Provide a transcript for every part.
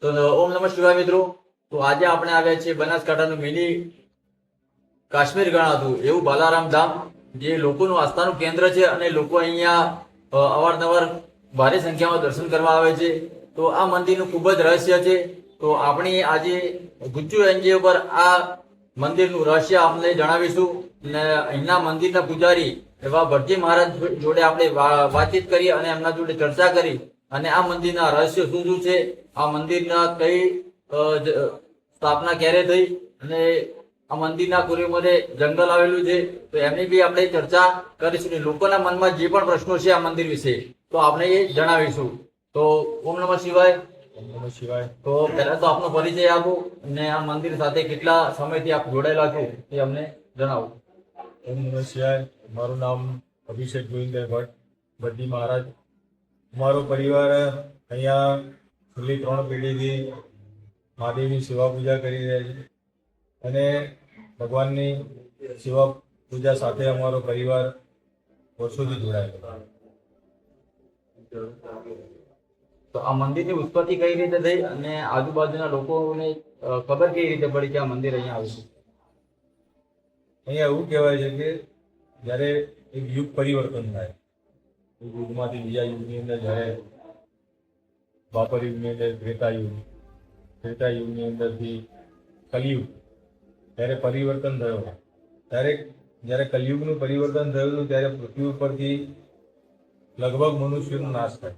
તો ઓમ નમઃ શિવાય મિત્રો. તો આજે આપણે આવ્યા છીએ બનાસકાંઠાનું મિની કાશ્મીર ગણાતું એવું બાલારામ ધામ, જે લોકોનું આસ્થાનું કેન્દ્ર છે અને લોકો અહીંયા અવારનવાર ભારે સંખ્યામાં દર્શન કરવા આવે છે. તો આ મંદિરનું ખૂબ જ રહસ્ય છે. તો આપણી આજે ગુજ્જુ એનજીઓ પર આ મંદિરનું રહસ્ય આપણે જણાવીશું અને અહીંના મંદિરના પૂજારી એવા ભટજી મહારાજ જોડે આપણે વાતચીત કરી અને એમના જોડે ચર્ચા કરી અને આ મંદિરના રહસ્ય શું શું છે, આ મંદિરના કઈ સ્થાપના ક્યારે થઈ અને આ મંદિરના પૂર્વમાં જંગલ આવેલું છે, તો એમની બી આપણે ચર્ચા કરીશું. લોકોના મનમાં જે પણ પ્રશ્નો છે આ મંદિર વિશે તો આપણે એ જણાવીશું. તો ઓમ નમઃ શિવાય. ઓમ નમઃ શિવાય. તો પહેલા તો આપનો પરિચય આપો અને આ મંદિર સાથે કેટલા સમયથી આપ જોડાયેલા છો એ અમને જણાવો. ઓમ નમઃ શિવાય. મારું નામ અભિષેક ગોવિંદભાઈ ભટ્ટ, ભટ્ટી મહારાજ. અમારો પરિવાર અહીંયા છેલ્લી 3 પેઢીથી મહાદેવની સેવા પૂજા કરી રહ્યા છે અને ભગવાનની સેવા પૂજા સાથે અમારો પરિવાર વર્ષોથી જોડાયેલો. તો આ મંદિરની ઉત્પત્તિ કઈ રીતે થઈ અને આજુબાજુના લોકોને ખબર કઈ રીતે પડી કે આ મંદિર અહીંયા આવ્યું છે? અહીંયા એવું કહેવાય છે કે જ્યારે એક યુગ પરિવર્તન થાય, એક યુગમાંથી બીજા યુગની અંદર જ્યારે દ્વાપર યુગની અંદર ત્રેતા યુગની અંદરથી કલયુગ, ત્યારે પરિવર્તન થયો. ત્યારે જ્યારે કલયુગનું પરિવર્તન થયું હતું ત્યારે પૃથ્વી ઉપરથી લગભગ મનુષ્યનો નાશ થાય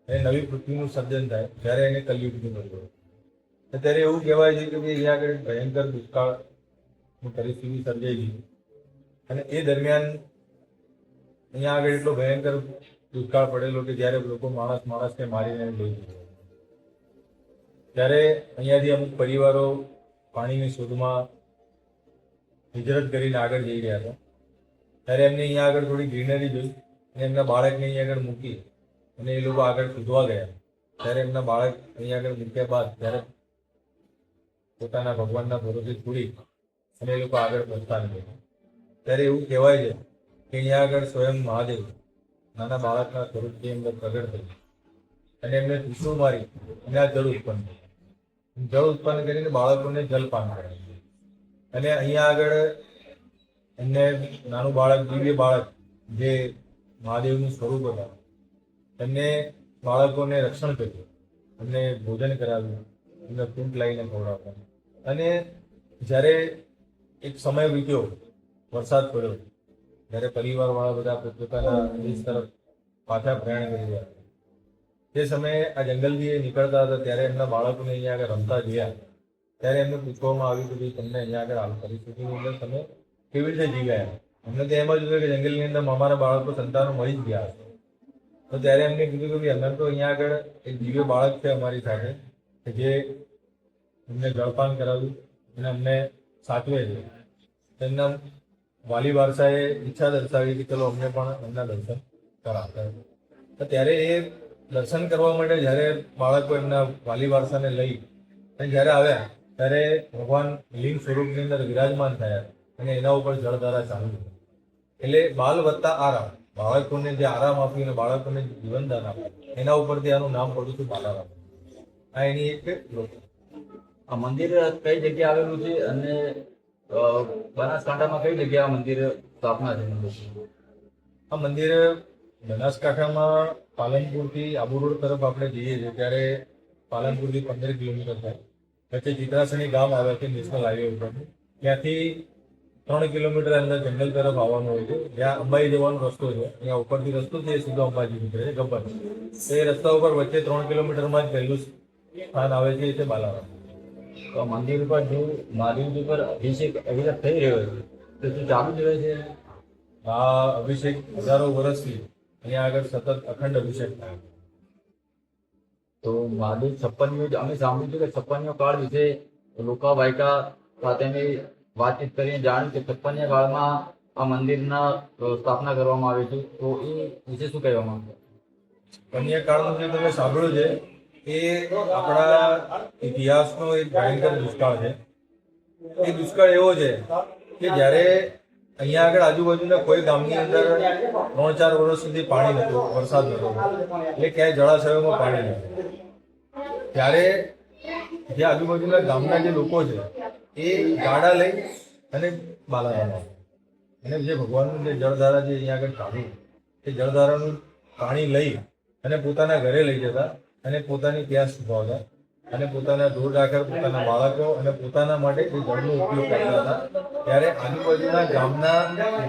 અને નવી પૃથ્વીનું સર્જન થાય, જ્યારે એને કલયુગનું પરિવર્તન. ત્યારે એવું કહેવાય છે કે અહીંયા આગળ ભયંકર દુષ્કાળની પરિસ્થિતિ સર્જાઈ ગઈ અને એ દરમિયાન અહીંયા આગળ એટલો ભયંકર દુષ્કાળ પડેલો કે જ્યારે લોકો માણસને મારીને લઈ ગયા. ત્યારે અહીંયાથી અમુક પરિવારો પાણીની શોધમાં હિજરત કરીને આગળ જઈ રહ્યા હતા. ત્યારે એમને અહીંયા આગળ થોડી ગ્રીનરી જોઈ અને એમના બાળકને અહીંયા આગળ મૂકી અને એ લોકો આગળ શોધવા ગયા. ત્યારે એમના બાળક અહીંયા આગળ મૂક્યા બાદ ત્યારે પોતાના ભગવાનના ભરોસે છોડી અને એ લોકો આગળ પહોંચતા નથી. ત્યારે એવું કહેવાય છે કે અહીંયા આગળ સ્વયં મહાદેવ નાના બાળકના સ્વરૂપની અંદર પ્રગટ થઈ અને એમને ત્રિશૂળ મારી અને આ જળ ઉત્પન્ન કર્યું. જળ ઉત્પન્ન કરીને બાળકોને જલપાન કરાવ્યું અને અહીંયા આગળ એમને નાનું બાળક, દિવ્ય બાળક જે મહાદેવનું સ્વરૂપ હતા, એમને બાળકોને રક્ષણ કર્યું, એમને ભોજન કરાવ્યું, એમને ફૂટ લાવીને ખવડાવતા. અને જ્યારે એક સમય વીત્યો, વરસાદ પડ્યો, જ્યારે પરિવારવાળા બધા પોતપોતાના દેશ તરફ પાછા પ્રયાણ કરી રહ્યા હતા, તે સમયે આ જંગલથી નીકળતા હતા ત્યારે એમના બાળકોને અહીંયા આગળ રમતા જોયા. ત્યારે એમને પૂછવામાં આવ્યું કે ભાઈ તમને અહીંયા આગળ આ પરિસ્થિતિની અંદર તમે કેવી રીતે જીવ્યા? અમને તો એમ જ હતું કે જંગલની અંદર અમારા બાળકો સંતાનો મરી જ ગયા હશે. તો ત્યારે એમને કીધું કે ભાઈ અમે તો અહીંયા આગળ એક દિવ્ય બાળક છે અમારી સાથે કે જે અમને જળપાન કરાવ્યું અને અમને સાચવે છે. તેમના વાલી વારસાએ ઈચ્છા દર્શાવી કે ચલો અમને પણ એમના દર્શન કરાવતા. તો ત્યારે એ દર્શન કરવા માટે જ્યારે બાળકો એમના વાલી વારસાને લઈ અને જ્યારે આવ્યા ત્યારે ભગવાન લિંગ સ્વરૂપની અંદર વિરાજમાન થયા અને એના ઉપર જળધારા ચાલુ થઈ. એટલે બાલ વત્તા આરામ, બાળકોને જે આરામ આપ્યું અને બાળકોને જીવનદાન આપ્યું, એના ઉપરથી આનું નામ પડ્યું હતું બાલારામ. આ એની એક લોક. આ મંદિર કઈ જગ્યાએ આવેલું છે અને બનાસકાંઠામાં કઈ જગ્યાએ આ મંદિર સ્થાપના છે? આ મંદિર બનાસકાંઠામાં પાલનપુરથી આબુ રોડ તરફ આપણે જઈએ છીએ ત્યારે પાલનપુરથી 15 કિલોમીટર થાય. વચ્ચે ચિત્રાસણી ગામ આવે છે નેશનલ હાઈવે ઉપર. ત્યાંથી 3 કિલોમીટર અંદર જંગલ તરફ આવવાનું હોય છે, જ્યાં અંબાજી જવાનો રસ્તો છે. અહીંયા ઉપરથી રસ્તો છે એ સીધો અંબાજી નીકળે છે ગબ્બર. એ રસ્તા ઉપર વચ્ચે 3 કિલોમીટરમાં જ પહેલું સ્થાન આવે છે, એ છે બાલારામ. તો મંદિર પર જો મહાદેવજી પર અભિષેક અવિરત થઈ રહ્યો છે તો શું ચાલુ જ રહે છે? આ અભિષેક હજારો વર્ષથી અહીંયા આગળ સતત અખંડ અભિષેક થાય. તો મહાદેવ 56 અમે સાંભળ્યું છે કે 56 કાળ વિશે લોકા વાયકા સાથે વાતચીત કરીને જાણ્યું કે 56 કાળમાં આ મંદિરના સ્થાપના કરવામાં આવી છે. તો એ વિશે શું કહેવા માંગો? કન્યા કાળનું જે તમે સાંભળ્યું છે એ આપણા ઇતિહાસનો એક ભયંકર દુષ્કાળ છે. એ દુષ્કાળ એવો છે કે જ્યારે અહીંયા આગળ આજુબાજુના કોઈ ગામની અંદર 3-4 વર્ષ સુધી પાણી નહોતું, વરસાદ નહોતો, એટલે ક્યાંય જળાશયોમાં પાણી નહોતું. ત્યારે જે આજુબાજુના ગામના જે લોકો છે એ ગાડા લઈ અને બાલારામ આવે. અને જે ભગવાનનું જે જળધારા જે અહીંયા આગળ ચાલુ એ જળધારાનું પાણી લઈ અને પોતાના ઘરે લઈ જતા અને પોતાની પ્યાસ છુપાવતા અને પોતાના ઢોર ઢાકર, પોતાના બાળકો અને પોતાના માટે એ જળનો ઉપયોગ કરતા હતા. ત્યારે આજુબાજુના ગામના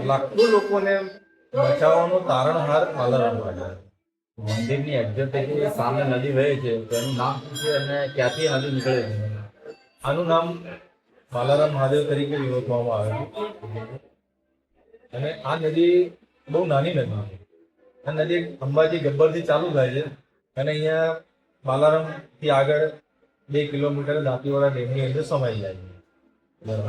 લાખો લોકોને બચાવવાનો તારણહાર બાલારામ રાજા. મંદિરની એક્ઝેક્ટ સામે નદી વહે છે તો એનું નામ શું છે અને ક્યાંથી એ નદી નીકળે છે? આનું નામ બાલારામ મહાદેવ તરીકે ઓળખવામાં આવે છે. અને આ નદી બહુ નાની નદી છે. આ નદી અંબાજી ગબ્બરથી ચાલુ થાય છે અને અહીંયા બાલારામથી આગળ 2 કિલોમીટર દાંતીવાડા ડેમની અંદર સમાઈ જાય છે.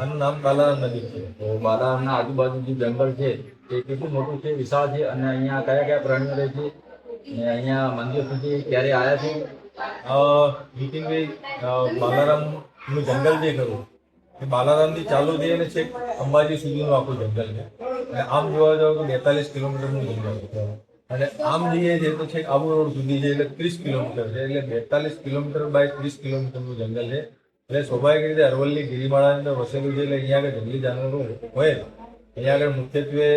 આનું નામ બાલારામ નદી છે. તો બાલારામના આજુબાજુ જે જંગલ છે એ કેટલું મોટું છે, વિશાળ છે, અને અહીંયા કયા કયા પ્રાણીઓ રહે છે, અને અહીંયા મંદિર સુધી ક્યારે આવ્યા છે? નીતિનભાઈ, બાલારામનું જંગલ જે ખરું એ બાલારામથી ચાલુ થઈ અને છેક અંબાજી સુધીનું આખું જંગલ છે. અને આમ જોવા જાવ તો 42 કિલોમીટરનું જંગલ છે. અને આમ જઈએ છે તો છેક આબુ રોડ સુધી છે એટલે 30 કિલોમીટર છે. એટલે 42 કિલોમીટર બાય 30 કિલોમીટરનું જંગલ છે. એટલે સ્વાભાવિક રીતે અરવલ્લી ગિરિમાળાની અંદર વસેલું છે એટલે અહીંયા આગળ જંગલી જાનવરો હોય. અહીંયા આગળ મુખ્યત્વે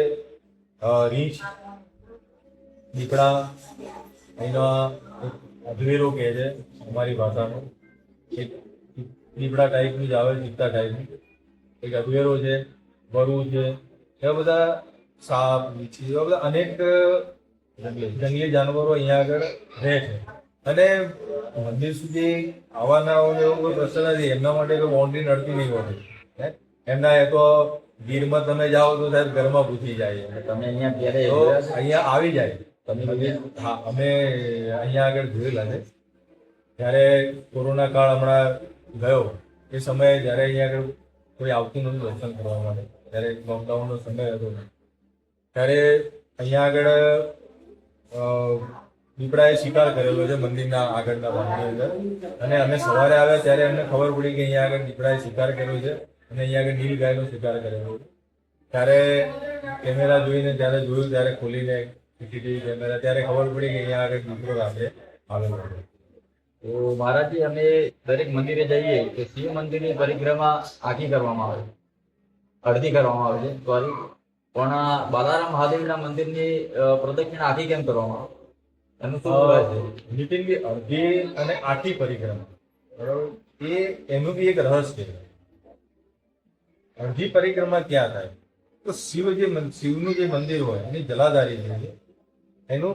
રીંછ, દીપડા, એના અધવેરો કહે છે અમારી ભાષામાં, એક દીપડા ટાઈપનું જ આવે, ચિત્તા ટાઈપનું એક અધવેરો છે, વરુ છે, એવા બધા સાપ, વીછી, એવા બધા અનેક જંગલી જાનવરો અહીંયા આગળ રહે છે. અને મંદિર સુધી આવવાના એવો કોઈ પ્રશ્ન નથી. એમના માટે કોઈ બાઉન્ડ્રી નડતી નહીં હોતી. એમના એ તો ગીરમાં તમે જાઓ તો સાહેબ ઘરમાં ઘૂસી જાય. તમે અહીંયા ક્યારે તો જોયા છે? અહીંયા આવી જાય. તમે હા, અમે અહીંયા આગળ જોયેલા છે. જ્યારે કોરોના કાળ હમણાં ગયો એ સમયે જ્યારે અહીંયા આગળ કોઈ આવતું નહોતું દર્શન કરવા માટે, ત્યારે લોકડાઉનનો સમય હતો, ત્યારે અહીંયા આગળ દીપડાએ શિકાર કરેલો છે મંદિરના આગળના ભાગની અંદર. અને અમે સવારે આવ્યા ત્યારે અમને ખબર પડી કે અહીંયા આગળ દીપડાએ શિકાર કર્યો છે અને અહીંયા આગળ નીલ ગાયનો શિકાર કરેલો છે. ત્યારે કેમેરા જોઈને જ્યારે જોયું, ત્યારે ખોલીને સીસીટીવી કેમેરા, ત્યારે ખબર પડી કે અહીંયા આગળ દીપડો રાત્રે આવેલો છે. તો મહારાજજી, અમે દરેક મંદિરે જઈએ તો શિવ મંદિરની પરિક્રમા આખી કરવામાં આવે છે, અડધી કરવામાં આવે છે સોરી, પણ બાલારામ મહાદેવના મંદિરની પ્રદક્ષિણા આખી કેમ કરવામાં આવે? એનું શું રહે છે? નીતિનની અડધી અને આખી પરિક્રમા, બરાબર, એનું બી એક રહસ્ય છે. અડધી પરિક્રમા ક્યાં થાય તો શિવનું જે મંદિર હોય એની જલાધારી છે, એનું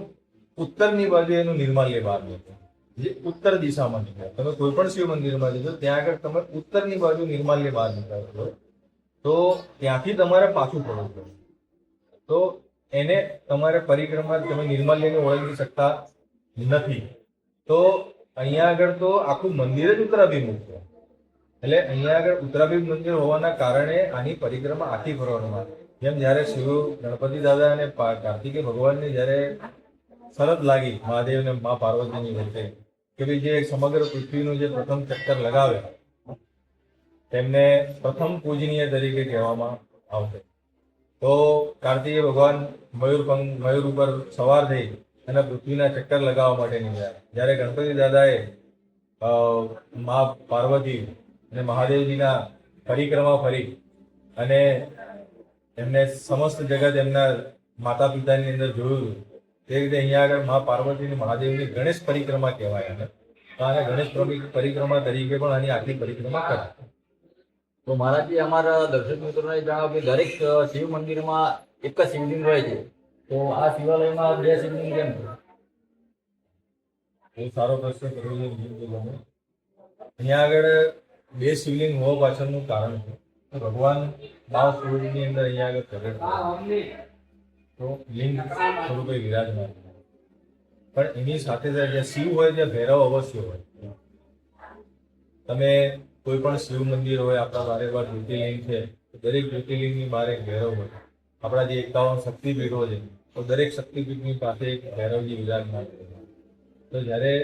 ઉત્તરની બાજુ એનું નિર્માલ્ય બહાર નીકળે, જે ઉત્તર દિશામાં નીકળે. તમે કોઈ પણ શિવ મંદિરમાં જશો ત્યાં આગળ તમે ઉત્તરની બાજુ નિર્માલ્ય બહાર નીકળતો હોય તો ત્યાંથી તમારે પાછું પડવું પડે. તો એને તમારે પરિક્રમા તમે નિર્માલ્યને ઓળંગી શકતા નથી. તો અહીંયા આગળ તો આખું મંદિર જ ઉત્તરાભિમુખ છે. એટલે અહીંયા આગળ ઉત્તરાભિમુખ મંદિર હોવાના કારણે આની પરિક્રમા આખી ફરવાનું આવે. જેમ જ્યારે શિવ ગણપતિ દાદા અને કાર્તિકેય ભગવાનને જ્યારે શરત લાગી મહાદેવ ને મા પાર્વતીની વચ્ચે કે ભાઈ જે સમગ્ર પૃથ્વીનું જે પ્રથમ ચક્કર લગાવે તેમને પ્રથમ પૂજનીય તરીકે કહેવામાં આવશે. તો કાર્તિકેય ભગવાન મયુર ઉપર સવાર થઈ અને પૃથ્વીના ચક્કર લગાવવા માટે નીકળ્યા. જ્યારે ગણપતિ દાદાએ મા પાર્વતી અને મહાદેવજીના પરિક્રમા ફરી અને એમને સમસ્ત જગત એમના માતા પિતાની અંદર જોયું, તે રીતે અહીંયા આગળ મા પાર્વતી અને મહાદેવની ગણેશ પરિક્રમા કહેવાય. અને આને ગણેશ પરિક્રમા તરીકે પણ આની આખી પરિક્રમા કરે. તો મહારાજજી, અમારા દર્શક મિત્રોને જણાવો કે દરેક શિવ મંદિરમાં એક જ શિવલિંગ હોય છે, તો આ શિવાલયમાં 2 શિવલિંગ કેમ છે? બહુ સારો પ્રશ્ન કર્યો છે તમે. અહીંયા આગળ 2 શિવલિંગ હોવા પાછળનું કારણ છે ભગવાન બાવ સ્વરૂપની અંદર અહીંયા આગળ પ્રગટ થયા તો લિંગ સ્વરૂપે વિરાજમાન. પણ એની સાથે જ્યાં શિવ હોય ત્યાં ભૈરવ અવશ્ય હોય. તમે કોઈ પણ શિવ મંદિર હોય, આપણા બારે બાર જ્યોતિર્લિંગ છે, તો દરેક જ્યોતિર્લિંગની બહાર એક ભૈરવ હોય. આપણા જે 51 શક્તિપીઠો છે તો દરેક શક્તિપીઠની પાસે એક ભૈરવજી વિરાજમાન છે. તો જ્યારે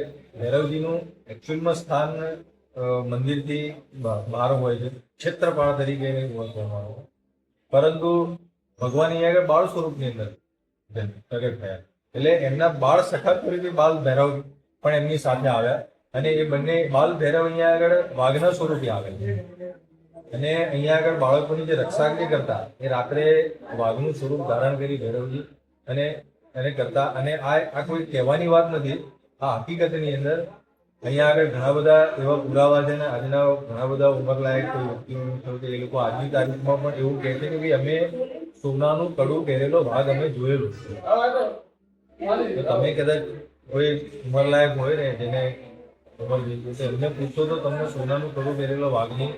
ભૈરવજીનું એકચ્યુઅલમાં સ્થાન મંદિરથી બહાર હોય છે, ક્ષેત્રપાળ તરીકે એને ઓળખવામાં આવે. પરંતુ ભગવાન અહીંયા આગળ બાળ સ્વરૂપની અંદર પ્રગટ થયા, એટલે એમના બાળ સખા તરીકે બાલ ભૈરવ પણ એમની સાથે આવ્યા અને એ બંને બાલ ભૈરવ અહીંયા આગળ વાઘના સ્વરૂપે આવે છે. અને અહીંયા આગળ બાળકોની જે રક્ષા જે કરતા એ રાત્રે વાઘનું સ્વરૂપ ધારણ કરી ભૈરવજી અને એને કરતા. અને આ કોઈ કહેવાની વાત નથી, આ હકીકતની અંદર અહીંયા આગળ ઘણા બધા એવા પુરાવા છે ને આજના ઘણા બધા ઉંમરલાયક કોઈ વ્યક્તિઓ એ લોકો આજની તારીખમાં પણ એવું કહે છે કે ભાઈ અમે સોનાનું કડું પહેરેલો વાઘ અમે જોયેલો છે. તો તમે કદાચ કોઈ ઉંમરલાયક હોય ને જેને ખબર છે તો એમને પૂછો તો તમને સોનાનું કડું પહેરેલો વાઘની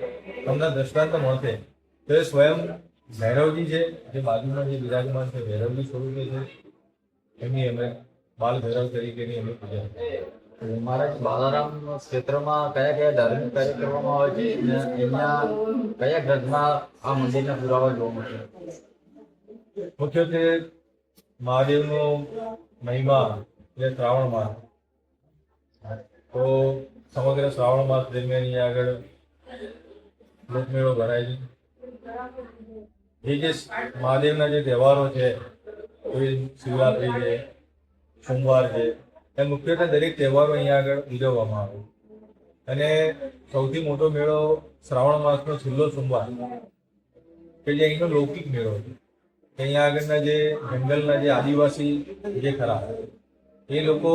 તમને દ્રષ્ટાંત મળશે. તો એ સ્વયં ભૈરવજી છે જે બાજુમાં જે બિરાજમાન છે ભૈરવજી સ્વરૂપે છે, એમની અમે બાલ ભૈરવ તરીકેની અમે પૂજા કરીએ. મારા બાલારામ ક્ષેત્રમાં કયા કયા ધાર્મિક કાર્ય કરવામાં આવે છે અને અહીંયા કયા ગ્રંથમાં આ મંદિરના પુરાવા જોવા મળશે? મુખ્યત્વે મહાદેવનો મહિમા એટલે શ્રાવણ માસ. તો સમગ્ર શ્રાવણ માસ દરમિયાન અહીંયા આગળ લોકમેળો ભરાય છે. એ જે મહાદેવના જે તહેવારો છે, કોઈ શિવરાત્રી છે, સોમવાર છે, એ મુખ્યત્વે દરેક તહેવારો અહીંયા આગળ ઉજવવામાં આવે. અને સૌથી મોટો મેળો શ્રાવણ માસનો છેલ્લો સોમવાર કે જે અહીંનો લૌકિક મેળો છે. અહીંયા આગળના જે જંગલના જે આદિવાસી જે ખરા એ લોકો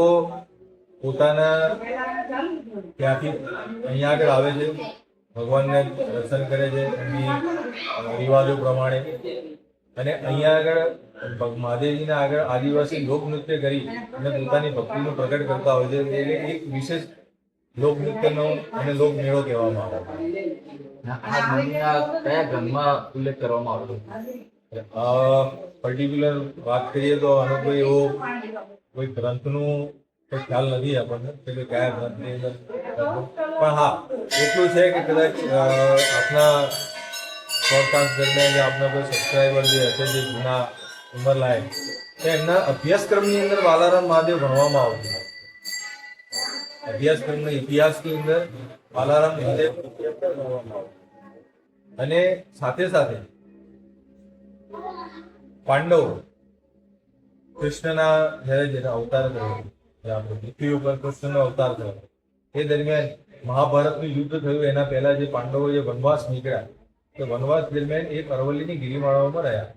પોતાના ત્યાંથી અહીંયા આગળ આવે છે, ભગવાનને દર્શન કરે છે એમની રિવાજો પ્રમાણે. અને અહીંયા આગળ મહાદેવજીના આગળ આદિવાસી લોકનૃત્ય કરી અને પોતાની ભક્તિનું પ્રગટ કરતા હોય છે. એટલે એક વિશેષ લોકનૃત્યનો અને લોકમેળો કહેવામાં આવે છે. આ મંદિરના કયા ગ્રંથમાં ઉલ્લેખ કરવામાં આવ્યો છે? પર્ટિક્યુલર વાત કરીએ તો આનો કોઈ એવો કોઈ ગ્રંથનું કોઈ ખ્યાલ નથી આપણને કે કયા ગ્રંથની અંદર. પણ હા એટલું છે કે કદાચ આપના પોડકાસ્ટ દરમિયાન જે આપના કોઈ સબસ્ક્રાઈબર જે હશે જે જૂના ઉંમરલાયક તો એમના અભ્યાસક્રમની અંદર બાલારામ મહાદેવ ભણવામાં આવતું. અભ્યાસક્રમના ઇતિહાસની અંદર બાલારામ મહાદેવ ભણવામાં આવતું. અને સાથે સાથે પાંડવો કૃષ્ણના જ્યારે જેનો અવતાર થયો, આપણે પૃથ્વી ઉપર કૃષ્ણનો અવતાર થયો એ દરમિયાન મહાભારતનું યુદ્ધ થયું. એના પહેલા જે પાંડવો જે વનવાસ નીકળ્યા તો વનવાસ દરમિયાન એ અરવલ્લીની ગિરિમાળાઓમાં રહ્યા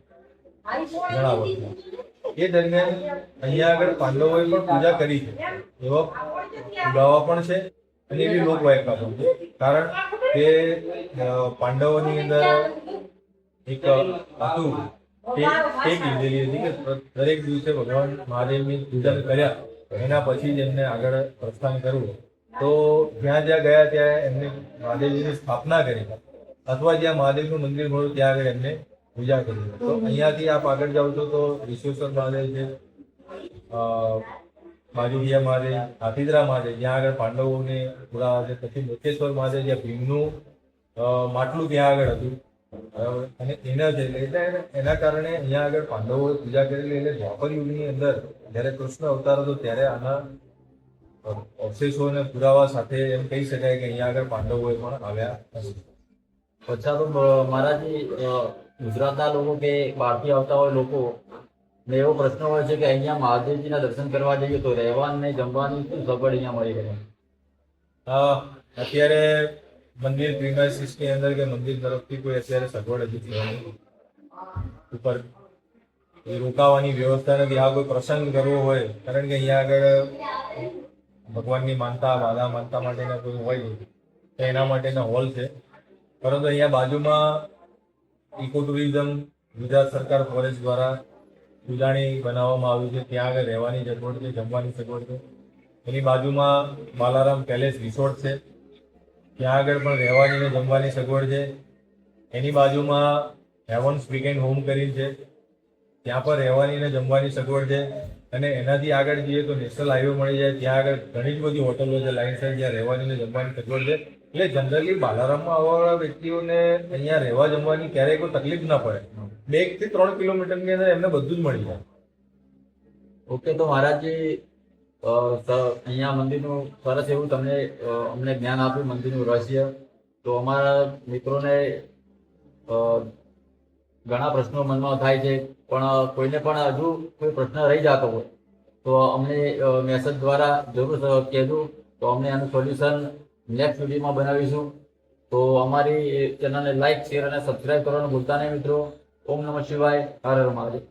ઘણા વર્ષો. એ દરમિયાન અહીંયા આગળ પાંડવોએ પણ પૂજા કરી છે એવા પુરાવા પણ છે અને એવી લોકવાયકા પણ છે. કારણ કે પાંડવોની અંદર એક હતું ટેક લીધેલી હતી કે દરેક દિવસે ભગવાન મહાદેવની પૂજન કર્યા એના પછી જ એમને આગળ પ્રસ્થાન કરવું. તો જ્યાં જ્યાં ગયા ત્યાં એમને મહાદેવજીની સ્થાપના કરી અથવા જ્યાં મહાદેવનું મંદિર મળ્યું ત્યાં આગળ એમને પૂજા કરી. તો અહીંયાથી આપ આગળ જાઓ છો તો વિશ્વેશ્વર મહાદેવ છે, બાજુગીયા મહાદેવ, હાથીદરા મહાદેવ જ્યાં આગળ પાંડવોને પુરાવા છે. પછી મોકેશ્વર મહાદેવ જ્યાં ભીમનું માટલું ત્યાં આગળ હતું. અને એના જ એટલે એના કારણે અહીંયા આગળ પાંડવોએ પૂજા કરેલી. એટલે દ્વાપર યુગની અંદર જ્યારે કૃષ્ણ અવતાર હતો ત્યારે આના અવશેષો અને પુરાવા સાથે એમ કહી શકાય કે અહીંયા આગળ પાંડવોએ પણ આવ્યા હશે. અચ્છા, તો મહારાજજી ગુજરાતના લોકો કે બહારથી આવતા હોય લોકો ને એવો પ્રશ્ન હોય છે કે અહીંયા મહાદેવજીના દર્શન કરવા જઈએ તો રહેવાની જમવાની શું સગવડ અહીંયા મળી રહે? અત્યારે મંદિર પ્રિમાઇસીસની અંદર કે મંદિર તરફથી કોઈ અત્યારે સગવડ હજી થવાની ઉપર એ રોકાવાની વ્યવસ્થા નથી. આ કોઈ પ્રસંગ કરવો હોય કારણ કે અહીંયા આગળ ભગવાનની માનતા બાધા માનતા માટેના કોઈ હોય તો એના માટેના હોલ છે. પરંતુ અહીંયા બાજુમાં ઇકો ટુરિઝમ ગુજરાત સરકાર ફોરેસ્ટ દ્વારા ઉજાણી બનાવવામાં આવ્યું છે. ત્યાં આગળ રહેવાની સગવડ છે, જમવાની સગવડ છે. એની બાજુમાં બાલારામ પેલેસ રિસોર્ટ છે, ત્યાં આગળ પણ રહેવાની ને જમવાની સગવડ છે. એની બાજુમાં હેવન્સ વીકેન્ડ હોમ કરીને છે, ત્યાં પણ રહેવાની ને જમવાની સગવડ છે. અને એનાથી આગળ જઈએ તો નેશનલ હાઈવે મળી જાય, ત્યાં આગળ ઘણી જ બધી હોટલો છે લાઇનસર જ્યાં રહેવાની ને જમવાની સગવડ છે. એટલે જનરલી બાલારામમાં આવવાવાળા વ્યક્તિઓને અહીંયા રહેવા જમવાની ક્યારેય કોઈ તકલીફ ના પડે. 2 થી 3 કિલોમીટરની અંદર એમને બધું જ મળી જાય. ઓકે, તો મહારાજજી અહીંયા મંદિરનું સરસ એવું તમને અમને જ્ઞાન આપ્યું મંદિરનું રહસ્ય. તો અમારા મિત્રોને ઘણા પ્રશ્નો મનમાં થાય છે, પણ કોઈને પણ હજુ કોઈ પ્રશ્ન રહી જતો હોય તો અમને મેસેજ દ્વારા જરૂર કહેજો તો અમને આનું સોલ્યુશન નેક્સ્ટ વિડીયોમાં બનાવીશું. તો અમારી ચેનલને લાઈક, શેર અને સબસ્ક્રાઇબ કરવાનું ભૂલતા નહીં મિત્રો. ઓમ નમઃ શિવાય. હર હર મહાદેવ.